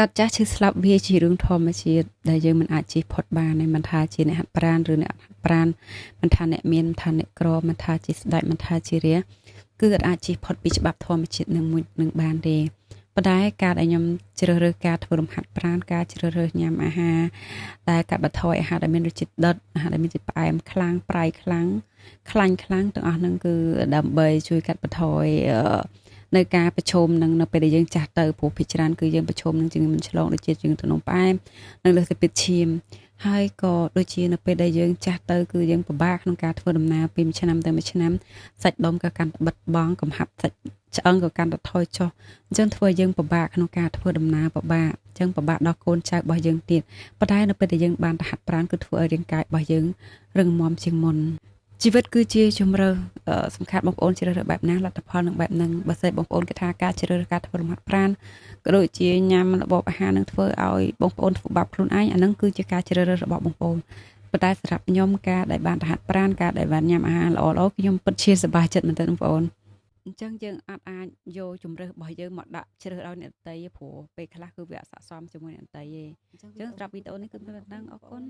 កាត់ចាស់ឈឺស្លាប់វាជារឿងធម្មជាតិដែលយើងមិនអាចជៀសផុតបានទេមិនថាជាអ្នកហាត់ប្រាណឬអ្នកហាត់ប្រាណមិនថាអ្នកមានមិនថាអ្នកក្រមិនថាជាស្ដេចមិនថាជារាគឺអាចជៀសផុតពីច្បាប់ធម្មជាតិនឹងមួយនឹងបានទេប៉ុន្តែការដែលខ្ញុំជ្រើសរើសការធ្វើរំហាត់ប្រាណការជ្រើសរើសញ៉ាំអាហារដែលកាត់បន្ថយអាហារដែលមានរសជាតិដិតអាហារដែលមានជាតិផ្អែមខ្លាំងប្រៃខ្លាំងខ្លាញ់ខ្លាំងទាំងអស់ហ្នឹងគឺដើម្បីជួយកាត់បន្ថយនៅការប្រឈមនឹងនៅពេលដែលយើងចាស់ទៅព្រោះភាគច្រើនគឺយើងប្រឈមនឹងជំងឺមិនឆ្លងដូចជាជំងឺទឹកនោមផ្អែមនិងលើសទៅទៀតឈាមហើយក៏ដូចជានៅពេលដែលយើងចាស់ទៅគឺយើងពិបាកក្នុងការធ្វើដំណើរពីមួយឆ្នាំទៅមួយឆ្នាំសាច់ដុំក៏កាន់តែបិទបង់កំហាប់សាច់ឆ្អឹងក៏កាន់តែថយចុះអញ្ចឹងធ្វើឲ្យយើងពិបាកក្នុងការធ្វើដំណើរពិបាកអញ្ចឹងពិបាកដល់កូនចៅរបស់យើងទៀតប៉ុន្តែនៅពេលដែលយើងបានទៅហាត់ប្រាណគឺធ្វើឲ្យរាងកាយរបស់យើងរឹងមាំជាងមុនជីវិតគឺជាជំរើសសំខាន់បងប្អូនជ្រើសរើសបែបណាលទ្ធផលនឹងបែបហ្នឹងបើសិនបងប្អូនគេថាការជ្រើសរើសការធ្វើរំហាត់ប្រាណក៏ដូចជាញ៉ាំរបបអាហារនឹងធ្វើឲ្យបងប្អូនធ្វើបាបខ្លួនឯងអាហ្នឹងគឺជាការជ្រើសរើសរបស់បងប្អូនប៉ុន្តែសម្រាប់ខ្ញុំការដែលបានទៅហាត់ប្រាណការដែលបានញ៉ាំអាហារល្អៗខ្ញុំពិតជាសប្បាយចិត្តមែនទែនបងប្អូនអញ្ចឹងយើងអាចយកជំរើសរបស់យើងមកដាក់ជ្រើសឲ្យអ្នកដទៃព្រោះពេលខ្លះគឺវាអស័ក្តិសមជាមួយអ្នកដទៃឯងអញ្ចឹងសម្រាប់វីដេអូនេះគឺប៉ុណ្្នឹងអរគុណ